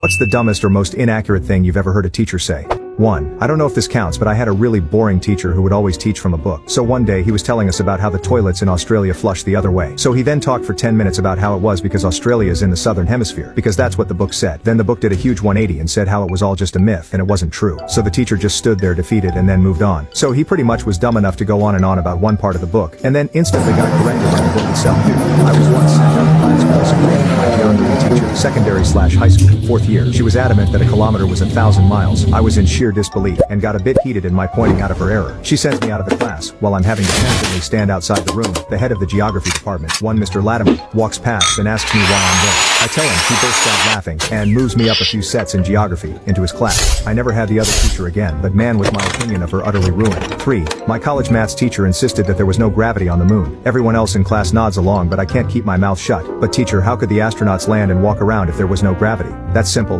What's the dumbest or most inaccurate thing you've ever heard a teacher say? 1. I don't know if this counts, but I had a really boring teacher who would always teach from a book. So one day he was telling us about how the toilets in Australia flush the other way. So he then talked for 10 minutes about how it was because Australia is in the southern hemisphere, because that's what the book said. Then the book did a huge 180 and said how it was all just a myth and it wasn't true. So the teacher just stood there defeated and then moved on. So he pretty much was dumb enough to go on and on about one part of the book, and then instantly got corrected by the book itself. I was once sent out of class for disagreeing with my geography teacher, secondary/high school, 4th year. She was adamant that a kilometer was 1,000 miles. I was in sheer disbelief and got a bit heated in my pointing out of her error. She sends me out of the class while I'm having to constantly stand outside the room. The head of the geography department, one Mr. Latimer, walks past and asks me why I'm there. I tell him, he bursts out laughing and moves me up a few sets in geography into his class. I never had the other teacher again, but man, was my opinion of her utterly ruined. 3. My college maths teacher insisted that there was no gravity on the moon. Everyone else in class nods along, but I can't keep my mouth shut. But teacher, how could the astronauts land and walk around if there was no gravity? That's simple.